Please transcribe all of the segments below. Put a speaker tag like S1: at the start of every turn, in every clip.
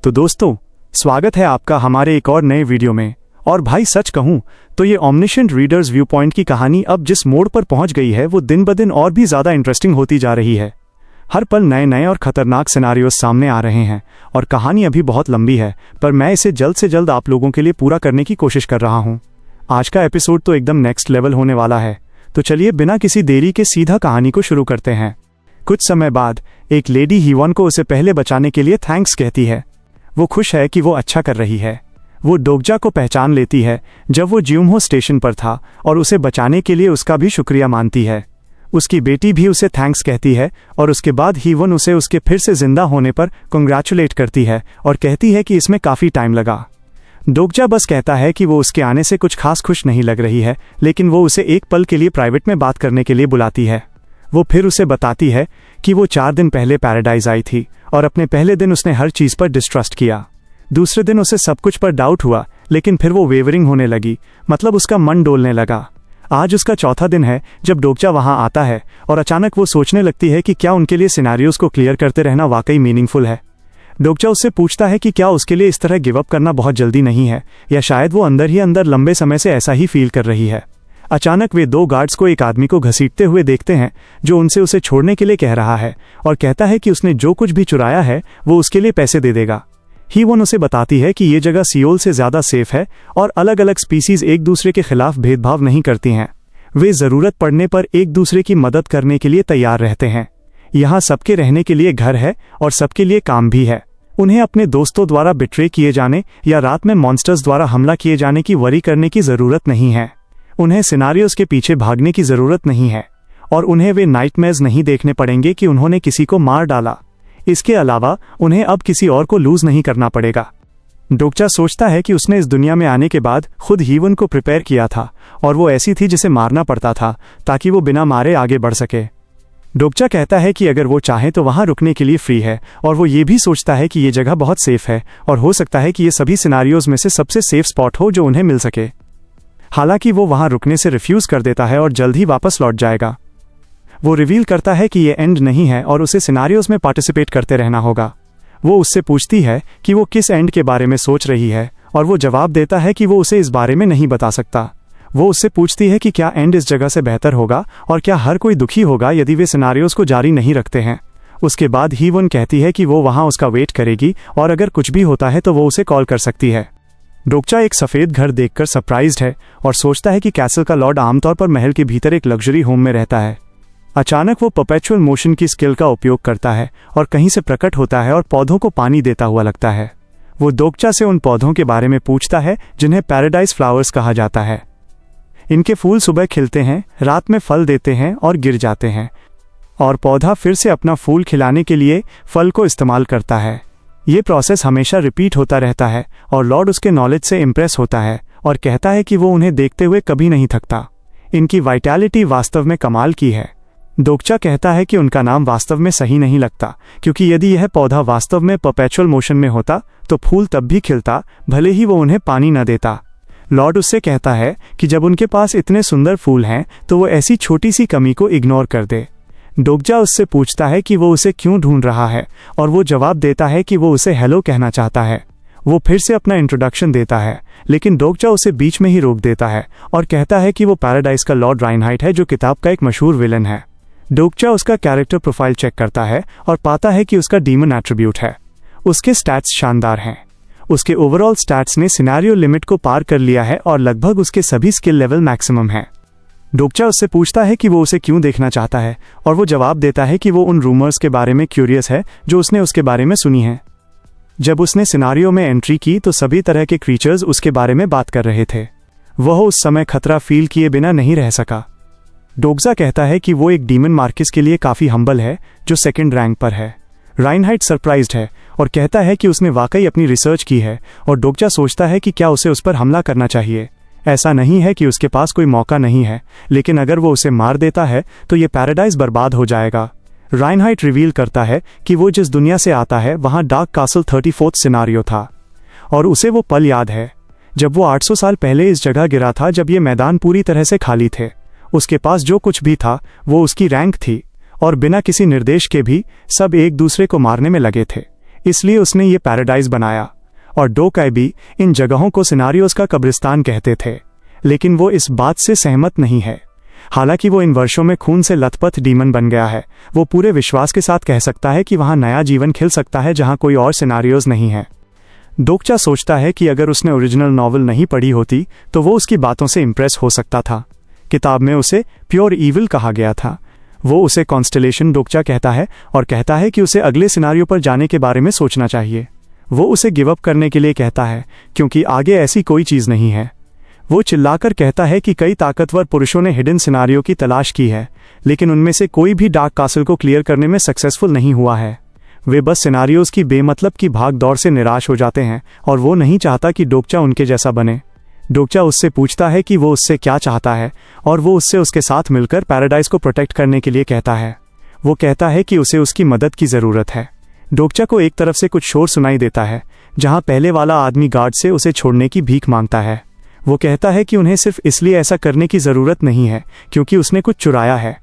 S1: तो दोस्तों, स्वागत है आपका हमारे एक और नए वीडियो में। और भाई सच कहूं तो ये ओमनिशेंट रीडर्स व्यू पॉइंट की कहानी अब जिस मोड़ पर पहुंच गई है वो दिन ब दिन और भी ज़्यादा इंटरेस्टिंग होती जा रही है। हर पल नए नए और ख़तरनाक सिनारियोज सामने आ रहे हैं और कहानी अभी बहुत लंबी है, पर मैं इसे जल्द से जल्द आप लोगों के लिए पूरा करने की कोशिश कर रहा हूँ। आज का एपिसोड तो एकदम नेक्स्ट लेवल होने वाला है, तो चलिए बिना किसी देरी के सीधा कहानी को शुरू करते हैं। कुछ समय बाद एक लेडी हीवन को उसे पहले बचाने के लिए थैंक्स कहती है। वो खुश है कि वो अच्छा कर रही है। वो डोगजा को पहचान लेती है जब वो ज्यूमहो स्टेशन पर था और उसे बचाने के लिए उसका भी शुक्रिया मानती है। उसकी बेटी भी उसे थैंक्स कहती है और उसके बाद हीवन उसे उसके फिर से जिंदा होने पर कंग्रेचुलेट करती है और कहती है कि इसमें काफ़ी टाइम लगा। डोगजा बस कहता है कि वो उसके आने से कुछ खास खुश नहीं लग रही है, लेकिन वो उसे एक पल के लिए प्राइवेट में बात करने के लिए बुलाती है। वो फिर उसे बताती है कि वो 4 दिन पहले पैराडाइज आई थी और अपने पहले दिन उसने हर चीज़ पर डिस्ट्रस्ट किया। दूसरे दिन उसे सब कुछ पर डाउट हुआ, लेकिन फिर वो वेवरिंग होने लगी, मतलब उसका मन डोलने लगा। आज उसका चौथा दिन है जब डोगजा वहां आता है और अचानक वो सोचने लगती है कि क्या उनके लिए सिनेरियोज को क्लियर करते रहना वाकई मीनिंगफुल है। डोगजा उससे पूछता है कि क्या उसके लिए इस तरह गिव अप करना बहुत जल्दी नहीं है, या शायद वो अंदर ही अंदर लंबे समय से ऐसा ही फील कर रही है। अचानक वे 2 गार्ड्स को एक आदमी को घसीटते हुए देखते हैं जो उनसे उसे छोड़ने के लिए कह रहा है और कहता है कि उसने जो कुछ भी चुराया है वो उसके लिए पैसे दे देगा। हीवन उसे बताती है कि ये जगह सियोल से ज़्यादा सेफ है और अलग अलग स्पीसीज एक दूसरे के खिलाफ भेदभाव नहीं करती हैं। वे ज़रूरत पड़ने पर एक दूसरे की मदद करने के लिए तैयार रहते हैं। यहाँ सबके रहने के लिए घर है और सबके लिए काम भी है। उन्हें अपने दोस्तों द्वारा बिट्रे किए जाने या रात में मॉन्स्टर्स द्वारा हमला किए जाने की वरी करने की ज़रूरत नहीं है। उन्हें सिनारियोज के पीछे भागने की ज़रूरत नहीं है और उन्हें वे नाइटमेयर्स नहीं देखने पड़ेंगे कि उन्होंने किसी को मार डाला। इसके अलावा उन्हें अब किसी और को लूज नहीं करना पड़ेगा। डोगजा सोचता है कि उसने इस दुनिया में आने के बाद खुद हीवन को प्रिपेयर किया था और वो ऐसी थी जिसे मारना पड़ता था ताकि वो बिना मारे आगे बढ़ सके। डोगजा कहता है कि अगर वो चाहे तो वहाँ रुकने के लिए फ्री है और वो ये भी सोचता है कि ये जगह बहुत सेफ है और हो सकता है कि ये सभी सिनारियोज में से सबसे सेफ स्पॉट हो जो उन्हें मिल सके। हालांकि वो वहाँ रुकने से रिफ्यूज़ कर देता है और जल्द ही वापस लौट जाएगा। वो रिवील करता है कि ये एंड नहीं है और उसे सिनारियोज में पार्टिसिपेट करते रहना होगा। वो उससे पूछती है कि वो किस एंड के बारे में सोच रही है और वो जवाब देता है कि वो उसे इस बारे में नहीं बता सकता। वो उससे पूछती है कि क्या एंड इस जगह से बेहतर होगा और क्या हर कोई दुखी होगा यदि वे सिनारियोज को जारी नहीं रखते हैं। उसके बाद हीवन कहती है कि वो वहाँ उसका वेट करेगी और अगर कुछ भी होता है तो वो उसे कॉल कर सकती है। डोगजा एक सफ़ेद घर देखकर सरप्राइज्ड है और सोचता है कि कैसल का लॉर्ड आमतौर पर महल के भीतर एक लग्जरी होम में रहता है। अचानक वो परपेचुअल मोशन की स्किल का उपयोग करता है और कहीं से प्रकट होता है और पौधों को पानी देता हुआ लगता है। वो डोगजा से उन पौधों के बारे में पूछता है जिन्हें पैराडाइज फ्लावर्स कहा जाता है। इनके फूल सुबह खिलते हैं, रात में फल देते हैं और गिर जाते हैं और पौधा फिर से अपना फूल खिलाने के लिए फल को इस्तेमाल करता है। ये प्रोसेस हमेशा रिपीट होता रहता है और लॉर्ड उसके नॉलेज से इम्प्रेस होता है और कहता है कि वो उन्हें देखते हुए कभी नहीं थकता। इनकी वाइटैलिटी वास्तव में कमाल की है। डोगजा कहता है कि उनका नाम वास्तव में सही नहीं लगता, क्योंकि यदि यह पौधा वास्तव में परपेचुअल मोशन में होता तो फूल तब भी खिलता, भले ही वो उन्हें पानी न देता। लॉर्ड उससे कहता है कि जब उनके पास इतने सुंदर फूल हैं तो वो ऐसी छोटी सी कमी को इग्नोर कर दे। डोगजा उससे पूछता है कि वो उसे क्यों ढूंढ रहा है और वो जवाब देता है कि वो उसे हेलो कहना चाहता है। वो फिर से अपना इंट्रोडक्शन देता है, लेकिन डोगजा उसे बीच में ही रोक देता है और कहता है कि वो पैराडाइज का लॉर्ड राइनहाइट है जो किताब का एक मशहूर विलन है। डोगजा उसका कैरेक्टर प्रोफाइल चेक करता है और पाता है कि उसका डीमन एट्रीब्यूट है। उसके स्टैट्स शानदार हैं। उसके ओवरऑल स्टैट्स ने सिनेरियो लिमिट को पार कर लिया है और लगभग उसके सभी स्किल लेवल मैक्सिमम हैं। डोगजा उससे पूछता है कि वो उसे क्यों देखना चाहता है और वो जवाब देता है कि वो उन रूमर्स के बारे में क्यूरियस है जो उसने उसके बारे में सुनी है। जब उसने सिनारियो में एंट्री की तो सभी तरह के क्रीचर्स उसके बारे में बात कर रहे थे। वह उस समय खतरा फील किए बिना नहीं रह सका। डोगजा कहता है कि वो एक डीमन मार्किस के लिए काफ़ी हम्बल है जो 2nd रैंक पर है। राइनहाइट सरप्राइज्ड है और कहता है कि उसने वाकई अपनी रिसर्च की है और डोगजा सोचता है कि क्या उसे उस पर हमला करना चाहिए। ऐसा नहीं है कि उसके पास कोई मौका नहीं है, लेकिन अगर वो उसे मार देता है तो ये पैराडाइज बर्बाद हो जाएगा। राइनहाइट रिवील करता है कि वो जिस दुनिया से आता है वहाँ डार्क कासल 34th सिनारियो था और उसे वो पल याद है जब वो 800 साल पहले इस जगह गिरा था, जब ये मैदान पूरी तरह से खाली थे। उसके पास जो कुछ भी था वो उसकी रैंक थी और बिना किसी निर्देश के भी सब एक दूसरे को मारने में लगे थे। इसलिए उसने ये पैराडाइज बनाया। और डोकाइबी इन जगहों को सिनारियोस का कब्रिस्तान कहते थे, लेकिन वो इस बात से सहमत नहीं है। हालांकि वो इन वर्षों में खून से लथपथ डीमन बन गया है, वो पूरे विश्वास के साथ कह सकता है कि वहां नया जीवन खिल सकता है जहां कोई और सिनारियोज नहीं है। डोकचा सोचता है कि अगर उसने ओरिजिनल नॉवल नहीं पढ़ी होती तो वो उसकी बातों से इंप्रेस हो सकता था। किताब में उसे प्योर ईविल कहा गया था। वो उसे कॉन्स्टलेशन डोकचा कहता है और कहता है कि उसे अगले सिनारियो पर जाने के बारे में सोचना चाहिए। वो उसे गिव अप करने के लिए कहता है क्योंकि आगे ऐसी कोई चीज़ नहीं है। वो चिल्लाकर कहता है कि कई ताकतवर पुरुषों ने हिडन सिनारियो की तलाश की है, लेकिन उनमें से कोई भी डार्क कासल को क्लियर करने में सक्सेसफुल नहीं हुआ है। वे बस सिनारियोज की बेमतलब की भाग दौड़ से निराश हो जाते हैं और वो नहीं चाहता कि डोकचा उनके जैसा बने। डोकचा उससे पूछता है कि वो उससे क्या चाहता है और वो उससे उसके साथ मिलकर पैराडाइज को प्रोटेक्ट करने के लिए कहता है। वो कहता है कि उसे उसकी मदद की ज़रूरत है। डोकचा को एक तरफ से कुछ शोर सुनाई देता है जहां पहले वाला आदमी गार्ड से उसे छोड़ने की भीख मांगता है। वो कहता है कि उन्हें सिर्फ इसलिए ऐसा करने की ज़रूरत नहीं है क्योंकि उसने कुछ चुराया है।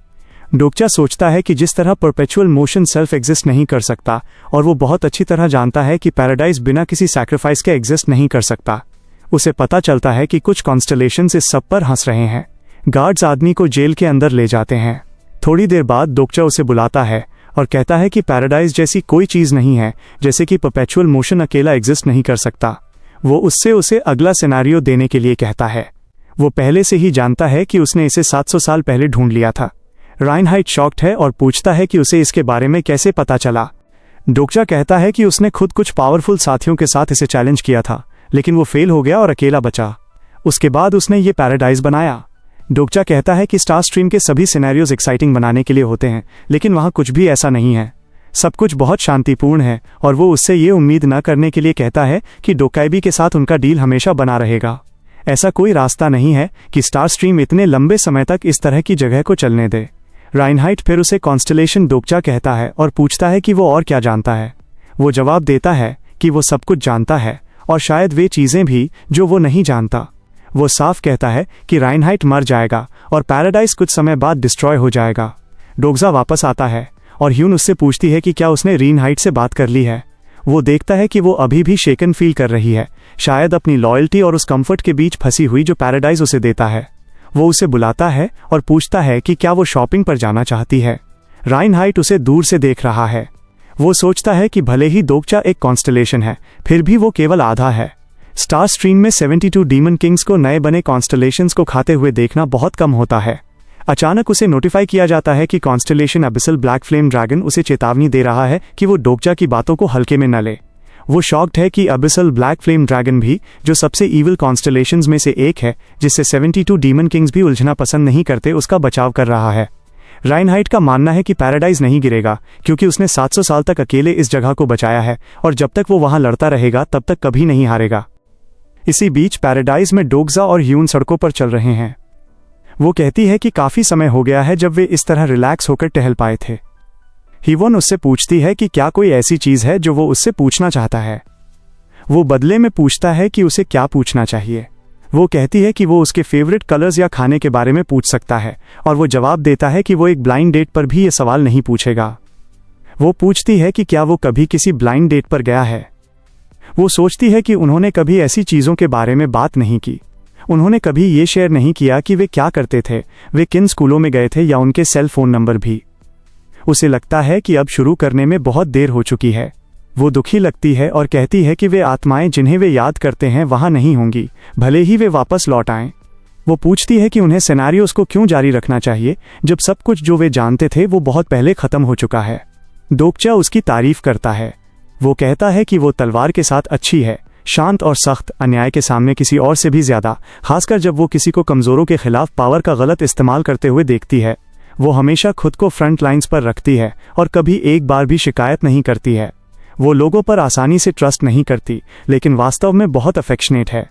S1: डोकचा सोचता है कि जिस तरह परपेचुअल मोशन सेल्फ एग्जिस्ट नहीं कर सकता और वो बहुत अच्छी तरह जानता है कि पैराडाइज बिना किसी सैक्रिफाइस के एग्जिस्ट नहीं कर सकता, उसे पता चलता है कि कुछ कॉन्स्टलेशंस इस सब पर हंस रहे हैं। गार्ड्स आदमी को जेल के अंदर ले जाते हैं। थोड़ी देर बाद डोकचा उसे बुलाता है और कहता है कि पैराडाइज जैसी कोई चीज़ नहीं है, जैसे कि परपेचुअल मोशन अकेला एग्जिस्ट नहीं कर सकता। वो उससे उसे अगला सिनारियो देने के लिए कहता है। वो पहले से ही जानता है कि उसने इसे 700 साल पहले ढूंढ लिया था। राइनहाइट शॉक्ड है और पूछता है कि उसे इसके बारे में कैसे पता चला। डोकचा कहता है कि उसने खुद कुछ पावरफुल साथियों के साथ इसे चैलेंज किया था, लेकिन वो फेल हो गया और अकेला बचा। उसके बाद उसने ये पैराडाइज बनाया। डोकचा कहता है कि स्टार स्ट्रीम के सभी सिनेरियोज एक्साइटिंग बनाने के लिए होते हैं, लेकिन वहाँ कुछ भी ऐसा नहीं है। सब कुछ बहुत शांतिपूर्ण है और वो उससे ये उम्मीद न करने के लिए कहता है कि डोकाइबी के साथ उनका डील हमेशा बना रहेगा। ऐसा कोई रास्ता नहीं है कि स्टार स्ट्रीम इतने लंबे समय तक इस तरह की जगह को चलने दे। राइनहाइट फिर उसे कॉन्स्टलेशन डोकचा कहता है और पूछता है कि वो और क्या जानता है। वो जवाब देता है कि वो सब कुछ जानता है और शायद वे चीज़ें भी जो वो नहीं जानता। वो साफ कहता है कि राइनहाइट मर जाएगा और पैराडाइज कुछ समय बाद डिस्ट्रॉय हो जाएगा। डोकचा वापस आता है और ह्यून उससे पूछती है कि क्या उसने राइनहाइट से बात कर ली है। वो देखता है कि वो अभी भी शेकन फील कर रही है, शायद अपनी लॉयल्टी और उस कंफर्ट के बीच फंसी हुई जो पैराडाइज उसे देता है। वो उसे बुलाता है और पूछता है कि क्या वो शॉपिंग पर जाना चाहती है। राइनहाइट उसे दूर से देख रहा है। वो सोचता है कि भले ही डोकचा एक कॉन्स्टलेशन है, फिर भी वो केवल आधा है। स्टार स्ट्रीम में 72 डीमन किंग्स को नए बने कॉन्स्टलेशंस को खाते हुए देखना बहुत कम होता है। अचानक उसे नोटिफाई किया जाता है कि कॉन्स्टलेशन अबिसल ब्लैक फ्लेम ड्रैगन उसे चेतावनी दे रहा है कि वो डोकचा की बातों को हल्के में न ले। वो शॉक्ड है कि अबिसल ब्लैक फ्लेम ड्रैगन भी, जो सबसे ईविल कॉन्स्टलेशंस में से एक है जिससे 72 डीमन किंग्स भी उलझना पसंद नहीं करते, उसका बचाव कर रहा है। राइनहाइट का मानना है कि पैराडाइज नहीं गिरेगा क्योंकि उसने 700 साल तक अकेले इस जगह को बचाया है और जब तक वो वहां लड़ता रहेगा तब तक कभी नहीं हारेगा। इसी बीच पैराडाइज में डोकचा और ह्यून सड़कों पर चल रहे हैं। वो कहती है कि काफी समय हो गया है जब वे इस तरह रिलैक्स होकर टहल पाए थे। हीवन उससे पूछती है कि क्या कोई ऐसी चीज है जो वो उससे पूछना चाहता है। वो बदले में पूछता है कि उसे क्या पूछना चाहिए। वो कहती है कि वो उसके फेवरेट कलर्स या खाने के बारे में पूछ सकता है और वो जवाब देता है कि वो एक ब्लाइंड डेट पर भी ये सवाल नहीं पूछेगा। वो पूछती है कि क्या वो कभी किसी ब्लाइंड डेट पर गया है। वो सोचती है कि उन्होंने कभी ऐसी चीज़ों के बारे में बात नहीं की। उन्होंने कभी ये शेयर नहीं किया कि वे क्या करते थे, वे किन स्कूलों में गए थे या उनके सेल फोन नंबर भी। उसे लगता है कि अब शुरू करने में बहुत देर हो चुकी है। वो दुखी लगती है और कहती है कि वे आत्माएं जिन्हें वे याद करते हैं वहां नहीं होंगी, भले ही वे वापस लौट आएं। वो पूछती है कि उन्हें सिनेरियोस को क्यों जारी रखना चाहिए जब सब कुछ जो वे जानते थे वो बहुत पहले खत्म हो चुका है। डोकचा उसकी तारीफ करता है। वो कहता है कि वो तलवार के साथ अच्छी है, शांत और सख्त, अन्याय के सामने किसी और से भी ज्यादा, खासकर जब वो किसी को कमजोरों के खिलाफ पावर का गलत इस्तेमाल करते हुए देखती है। वो हमेशा खुद को फ्रंट लाइंस पर रखती है और कभी एक बार भी शिकायत नहीं करती है। वो लोगों पर आसानी से ट्रस्ट नहीं करती, लेकिन वास्तव में बहुत अफेक्शनेट है।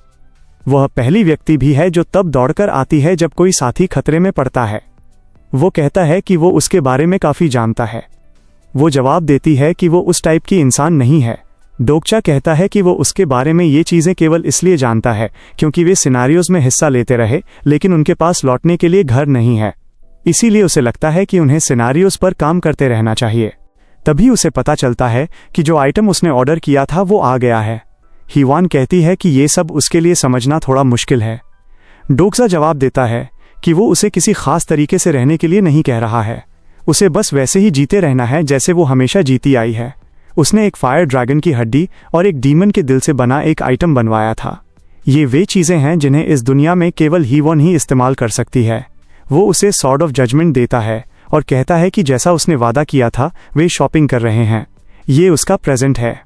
S1: वह पहली व्यक्ति भी है जो तब दौड़कर आती है जब कोई साथी खतरे में पड़ता है। वो कहता है कि वो उसके बारे में काफी जानता है। वो जवाब देती है कि वो उस टाइप की इंसान नहीं है। डोकचा कहता है कि वो उसके बारे में ये चीज़ें केवल इसलिए जानता है क्योंकि वे सिनेरियोज में हिस्सा लेते रहे, लेकिन उनके पास लौटने के लिए घर नहीं है। इसीलिए उसे लगता है कि उन्हें सिनेरियोज पर काम करते रहना चाहिए। तभी उसे पता चलता है कि जो आइटम उसने ऑर्डर किया था वो आ गया है। हीवान कहती है कि ये सब उसके लिए समझना थोड़ा मुश्किल है। डोक्जा जवाब देता है कि वो उसे किसी खास तरीके से रहने के लिए नहीं कह रहा है, उसे बस वैसे ही जीते रहना है जैसे वो हमेशा जीती आई है। उसने एक फायर ड्रैगन की हड्डी और एक डीमन के दिल से बना एक आइटम बनवाया था। ये वे चीज़ें हैं जिन्हें इस दुनिया में केवल हीवन ही इस्तेमाल कर सकती है। वो उसे सॉर्ड ऑफ जजमेंट देता है और कहता है कि जैसा उसने वादा किया था वे शॉपिंग कर रहे हैं। ये उसका प्रेजेंट है।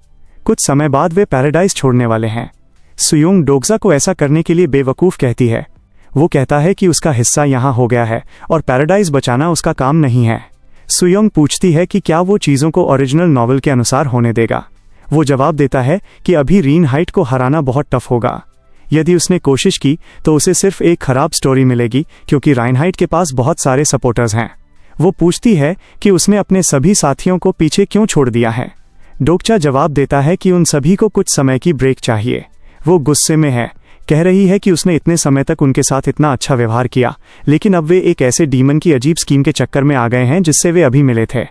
S1: कुछ समय बाद वे पैराडाइज छोड़ने वाले हैं। सुयोंग डोक्जा को ऐसा करने के लिए बेवकूफ़ कहती है। वो कहता है कि उसका हिस्सा यहाँ हो गया है और पैराडाइज बचाना उसका काम नहीं है। सुयोंग पूछती है कि क्या वो चीज़ों को ओरिजिनल नॉवल के अनुसार होने देगा। वो जवाब देता है कि अभी रीनहाइट को हराना बहुत टफ होगा। यदि उसने कोशिश की तो उसे सिर्फ एक खराब स्टोरी मिलेगी क्योंकि राइनहाइट के पास बहुत सारे सपोर्टर्स हैं। वो पूछती है कि उसने अपने सभी साथियों को पीछे क्यों छोड़ दिया है। डोक्चा जवाब देता है कि उन सभी को कुछ समय की ब्रेक चाहिए। वो गुस्से में है, कह रही है कि उसने इतने समय तक उनके साथ इतना अच्छा व्यवहार किया, लेकिन अब वे एक ऐसे डीमन की अजीब स्कीम के चक्कर में आ गए हैं जिससे वे अभी मिले थे।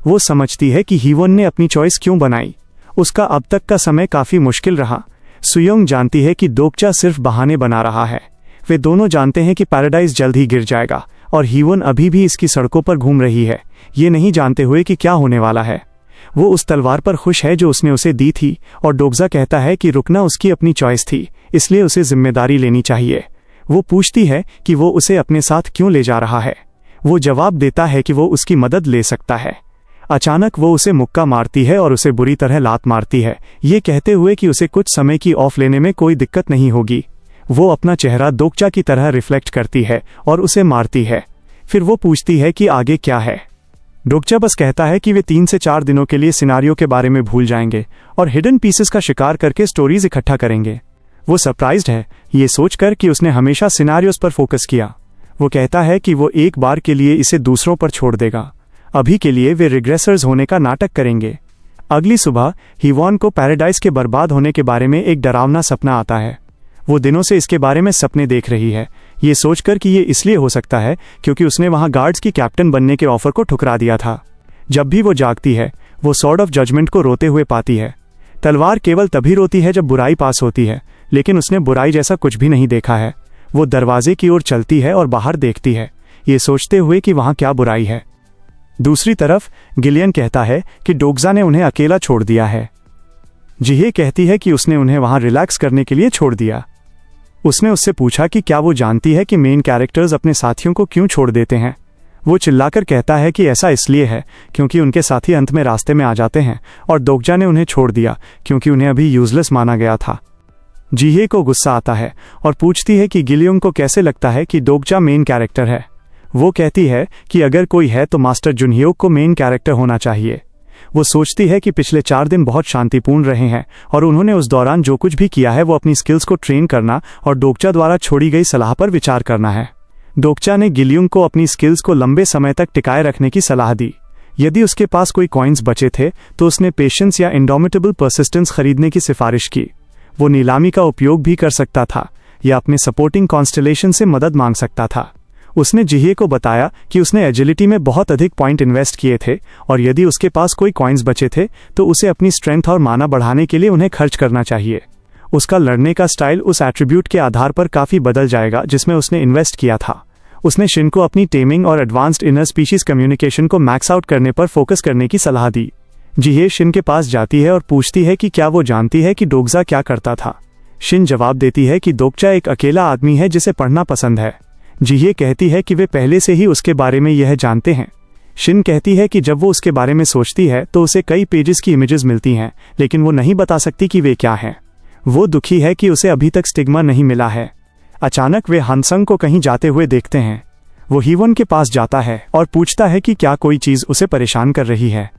S1: वो समझती है कि हीवन ने अपनी चॉइस क्यों बनाई। उसका अब तक का समय काफ़ी मुश्किल रहा। सुयोंग जानती है कि डोक्चा सिर्फ बहाने बना रहा है। वे दोनों जानते हैं कि पैराडाइज जल्द ही गिर जाएगा और हीवन अभी भी इसकी सड़कों पर घूम रही है, ये नहीं जानते हुए कि क्या होने वाला है। वो उस तलवार पर खुश है जो उसने उसे दी थी और डोक्जा कहता है कि रुकना उसकी अपनी चॉइस थी, इसलिए उसे जिम्मेदारी लेनी चाहिए। वो पूछती है कि वो उसे अपने साथ क्यों ले जा रहा है। वो जवाब देता है कि वो उसकी मदद ले सकता है। अचानक वो उसे मुक्का मारती है और उसे बुरी तरह लात मारती है, ये कहते हुए कि उसे कुछ समय की ऑफ लेने में कोई दिक्कत नहीं होगी। वो अपना चेहरा डोक्चा की तरह रिफ्लेक्ट करती है और उसे मारती है। फिर वो पूछती है कि आगे क्या है। डोक्चा बस कहता है कि वे 3 से 4 दिनों के लिए सिनारियो के बारे में भूल जाएंगे और हिडन पीसेस का शिकार करके स्टोरीज इकट्ठा करेंगे। वो सरप्राइज्ड है ये सोचकर कि उसने हमेशा सिनारियोस पर फोकस किया। वो कहता है कि वो एक बार के लिए इसे दूसरों पर छोड़ देगा। अभी के लिए वे रिग्रेसर्स होने का नाटक करेंगे। अगली सुबह हीवॉन को पैराडाइज के बर्बाद होने के बारे में एक डरावना सपना आता है। वो दिनों से इसके बारे में सपने देख रही है, ये सोचकर कि ये इसलिए हो सकता है क्योंकि उसने वहां गार्ड्स की कैप्टन बनने के ऑफर को ठुकरा दिया था। जब भी वो जागती है वो सॉर्ड ऑफ जजमेंट को रोते हुए पाती है। तलवार केवल तभी रोती है जब बुराई पास होती है, लेकिन उसने बुराई जैसा कुछ भी नहीं देखा है। वो दरवाजे की ओर चलती है और बाहर देखती है, ये सोचते हुए कि वहां क्या बुराई है। दूसरी तरफ गिलियन कहता है कि डोक्जा ने उन्हें अकेला छोड़ दिया है। जिहे कहती है कि उसने उन्हें वहां रिलैक्स करने के लिए छोड़ दिया। उसने उससे पूछा कि क्या वो जानती है कि मेन कैरेक्टर्स अपने साथियों को क्यों छोड़ देते हैं। वो चिल्लाकर कहता है कि ऐसा इसलिए है क्योंकि उनके साथी अंत में रास्ते में आ जाते हैं और डोक्जा ने उन्हें छोड़ दिया क्योंकि उन्हें अभी यूजलेस माना गया था। जिहे को गुस्सा आता है और पूछती है कि गिलियन को कैसे लगता है कि डोक्जा मेन कैरेक्टर है। वो कहती है कि अगर कोई है तो मास्टर जुनह्योक को मेन कैरेक्टर होना चाहिए। वो सोचती है कि पिछले 4 दिन बहुत शांतिपूर्ण रहे हैं और उन्होंने उस दौरान जो कुछ भी किया है वो अपनी स्किल्स को ट्रेन करना और डोक्चा द्वारा छोड़ी गई सलाह पर विचार करना है। डोक्चा ने गिलियन को अपनी स्किल्स को लंबे समय तक टिकाए रखने की सलाह दी। यदि उसके पास कोई कॉइन्स बचे थे तो उसने पेशेंस या इंडोमिटेबल परसिस्टेंस खरीदने की सिफारिश की। वो नीलामी का उपयोग भी कर सकता था या अपने सपोर्टिंग कॉन्स्टलेशन से मदद मांग सकता था। उसने जिहे को बताया कि उसने एजिलिटी में बहुत अधिक पॉइंट इन्वेस्ट किए थे और यदि उसके पास कोई कॉइन्स बचे थे तो उसे अपनी स्ट्रेंथ और माना बढ़ाने के लिए उन्हें खर्च करना चाहिए। उसका लड़ने का स्टाइल उस एट्रीब्यूट के आधार पर काफ़ी बदल जाएगा जिसमें उसने इन्वेस्ट किया था। उसने शिन को अपनी टेमिंग और एडवांस्ड इनर स्पीशीज कम्युनिकेशन को मैक्स आउट करने पर फोकस करने की सलाह दी। जिहे शिन के पास जाती है और पूछती है कि क्या वो जानती है कि डोक्जा क्या करता था। शिन जवाब देती है कि डोक्जा एक अकेला आदमी है जिसे पढ़ना पसंद है। जिहे कहती है कि वे पहले से ही उसके बारे में यह जानते हैं। शिन कहती है कि जब वो उसके बारे में सोचती है तो उसे कई पेजेस की इमेजेस मिलती हैं, लेकिन वो नहीं बता सकती कि वे क्या हैं। वो दुखी है कि उसे अभी तक स्टिग्मा नहीं मिला है। अचानक वे हानसंग को कहीं जाते हुए देखते हैं। वो हीवन के पास जाता है और पूछता है कि क्या कोई चीज़ उसे परेशान कर रही है।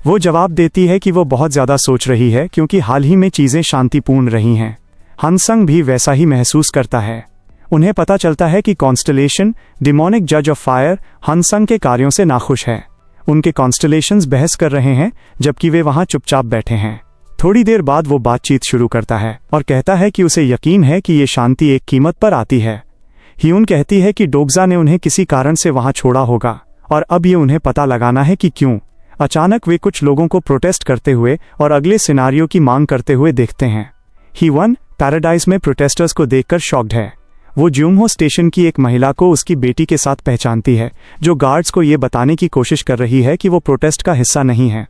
S1: वो जवाब देती है कि वो बहुत ज़्यादा सोच रही है क्योंकि हाल ही में चीज़ें शांतिपूर्ण रही हैं। हानसंग भी वैसा ही महसूस करता है। उन्हें पता चलता है कि कॉन्स्टलेशन डिमोनिक जज ऑफ फायर हानसंग के कार्यों से नाखुश है। उनके कॉन्स्टलेशंस बहस कर रहे हैं जबकि वे वहां चुपचाप बैठे हैं। थोड़ी देर बाद वो बातचीत शुरू करता है और कहता है कि उसे यकीन है कि ये शांति एक कीमत पर आती है। ह्यून कहती है कि डोक्जा ने उन्हें किसी कारण से वहां छोड़ा होगा और अब ये उन्हें पता लगाना है कि क्यों। अचानक वे कुछ लोगों को प्रोटेस्ट करते हुए और अगले सिनारियो की मांग करते हुए देखते हैं। ही-1 पैराडाइज में प्रोटेस्टर्स को देखकर शॉक्ड है। वो ज्यूमहो स्टेशन की एक महिला को उसकी बेटी के साथ पहचानती है, जो गार्ड्स को ये बताने की कोशिश कर रही है कि वो प्रोटेस्ट का हिस्सा नहीं है।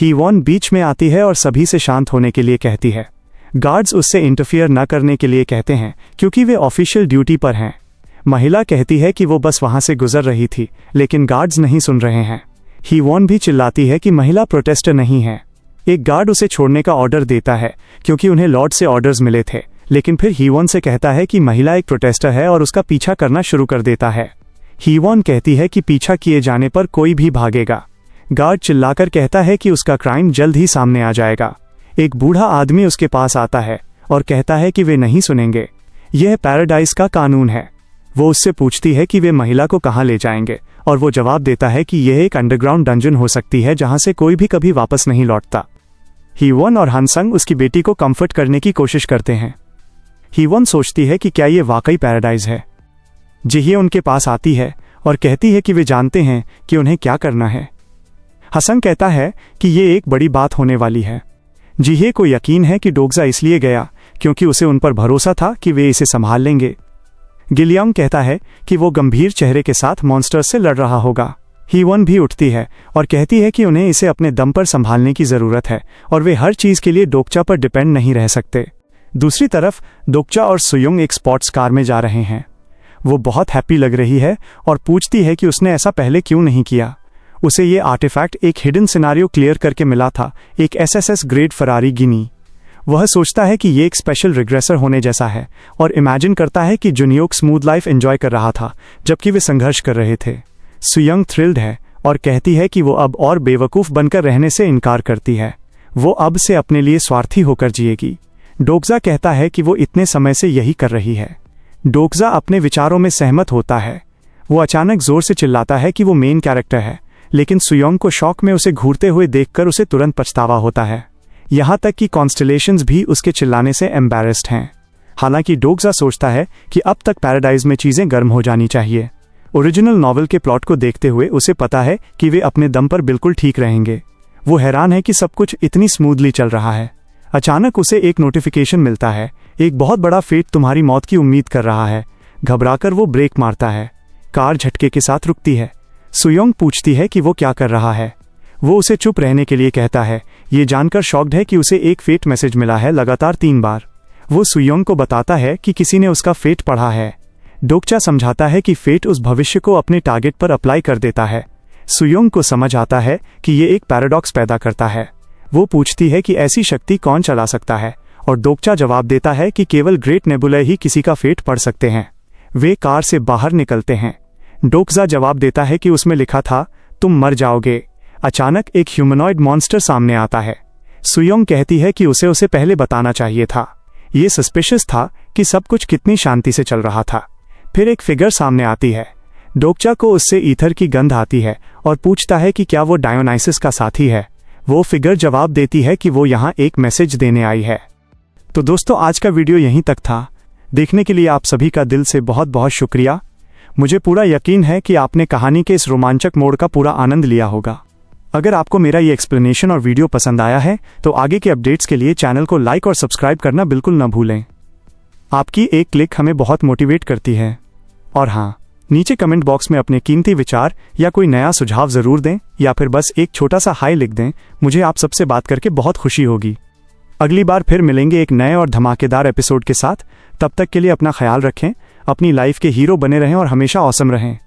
S1: ही-1 बीच में आती है और सभी से शांत होने के लिए कहती है। गार्ड्स उससे इंटरफियर न करने के लिए कहते हैं क्योंकि वे ऑफिशियल ड्यूटी पर हैं। महिला कहती है कि वो बस वहां से गुजर रही थी, लेकिन गार्ड्स नहीं सुन रहे हैं। ही-1 भी चिल्लाती है कि महिला प्रोटेस्टर नहीं है। एक गार्ड उसे छोड़ने का ऑर्डर देता है क्योंकि उन्हें लॉर्ड से ऑर्डर्स मिले थे, लेकिन फिर ही-1 से कहता है कि महिला एक प्रोटेस्टर है और उसका पीछा करना शुरू कर देता है। ही-1 कहती है कि पीछा किए जाने पर कोई भी भागेगा। गार्ड चिल्लाकर कहता है कि उसका क्राइम जल्द ही सामने आ जाएगा। एक बूढ़ा आदमी उसके पास आता है और कहता है कि वे नहीं सुनेंगे। यह पैराडाइज का कानून है। वो उससे पूछती है कि वे महिला को कहाँ ले जाएंगे और वो जवाब देता है कि यह एक अंडरग्राउंड डंजन हो सकती है जहां से कोई भी कभी वापस नहीं लौटता। ही-1 और हानसंग उसकी बेटी को कंफर्ट करने की कोशिश करते हैं। ही-1 सोचती है कि क्या ये वाकई पैराडाइज है। जिहे उनके पास आती है और कहती है कि वे जानते हैं कि उन्हें क्या करना है। हानसंग कहता है कि ये एक बड़ी बात होने वाली है। जिहे को यकीन है कि डोगजा इसलिए गया क्योंकि उसे उन पर भरोसा था कि वे इसे संभाल लेंगे। गिलियांग कहता है कि वो गंभीर चेहरे के साथ मॉन्स्टर से लड़ रहा होगा। ही-1 भी उठती है और कहती है कि उन्हें इसे अपने दम पर संभालने की जरूरत है और वे हर चीज के लिए डोगचा पर डिपेंड नहीं रह सकते। दूसरी तरफ डोगचा और सुयुंग एक स्पोर्ट्स कार में जा रहे हैं। वो बहुत हैप्पी लग रही है और पूछती है कि उसने ऐसा पहले क्यों नहीं किया। उसे ये आर्टिफैक्ट एक हिडन सिनारियो क्लियर करके मिला था, एक एसएसएस ग्रेड फरारी गिनी। वह सोचता है कि ये एक स्पेशल रिग्रेसर होने जैसा है और इमेजिन करता है कि जुनियोक स्मूथ लाइफ एंजॉय कर रहा था जबकि वे संघर्ष कर रहे थे। सुयुंग थ्रिल्ड है और कहती है कि वो अब और बेवकूफ़ बनकर रहने से इनकार करती है। वो अब से अपने लिए स्वार्थी होकर जिएगी। डोगजा कहता है कि वो इतने समय से यही कर रही है। डोगजा अपने विचारों में सहमत होता है। वो अचानक जोर से चिल्लाता है कि वो मेन कैरेक्टर है, लेकिन सुयोंग को शौक में उसे घूरते हुए देखकर उसे तुरंत पछतावा होता है। यहाँ तक कि कॉन्स्टेलेशंस भी उसके चिल्लाने से एम्बैरेस्ड हैं। हालांकि डोगजा सोचता है कि अब तक पैराडाइज में चीजें गर्म हो जानी चाहिए। ओरिजिनल नॉवल के प्लॉट को देखते हुए उसे पता है कि वे अपने दम पर बिल्कुल ठीक रहेंगे। वो हैरान है कि सब कुछ इतनी स्मूथली चल रहा है। अचानक उसे एक नोटिफिकेशन मिलता है, एक बहुत बड़ा फेट तुम्हारी मौत की उम्मीद कर रहा है। घबराकर वो ब्रेक मारता है। कार झटके के साथ रुकती है। सुयोंग पूछती है कि वो क्या कर रहा है। वो उसे चुप रहने के लिए कहता है, ये जानकर शॉक्ड है कि उसे एक फेट मैसेज मिला है लगातार 3 बार। वो सुयोंग को बताता है कि किसी ने उसका फेट पढ़ा है। डोगचा समझाता है कि फेट उस भविष्य को अपने टारगेट पर अप्लाई कर देता है। सुयोंग को समझ आता है कि ये एक पैराडॉक्स पैदा करता है। वो पूछती है कि ऐसी शक्ति कौन चला सकता है और डोगचा जवाब देता है कि केवल ग्रेट नेबुला ही किसी का फेट पढ़ सकते हैं। वे कार से बाहर निकलते हैं। डोगजा जवाब देता है कि उसमें लिखा था तुम मर जाओगे। अचानक एक ह्यूमनॉइड मॉन्स्टर सामने आता है। सुयोंग कहती है कि उसे पहले बताना चाहिए था। ये सस्पिशियस था कि सब कुछ कितनी शांति से चल रहा था। फिर एक फिगर सामने आती है। डोगचा को उससे ईथर की गंध आती है और पूछता है कि क्या वो डायोनाइसिस का साथी है। वो फिगर जवाब देती है कि वो यहाँ एक मैसेज देने आई है। तो दोस्तों, आज का वीडियो यहीं तक था। देखने के लिए आप सभी का दिल से बहुत बहुत शुक्रिया। मुझे पूरा यकीन है कि आपने कहानी के इस रोमांचक मोड़ का पूरा आनंद लिया होगा। अगर आपको मेरा ये एक्सप्लेनेशन और वीडियो पसंद आया है तो आगे के अपडेट्स के लिए चैनल को लाइक और सब्सक्राइब करना बिल्कुल न भूलें। आपकी एक क्लिक हमें बहुत मोटिवेट करती है। और हाँ, नीचे कमेंट बॉक्स में अपने कीमती विचार या कोई नया सुझाव ज़रूर दें या फिर बस एक छोटा सा हाई लिख दें। मुझे आप सबसे बात करके बहुत खुशी होगी। अगली बार फिर मिलेंगे एक नए और धमाकेदार एपिसोड के साथ। तब तक के लिए अपना ख्याल रखें, अपनी लाइफ के हीरो बने रहें और हमेशा ऑसम रहें।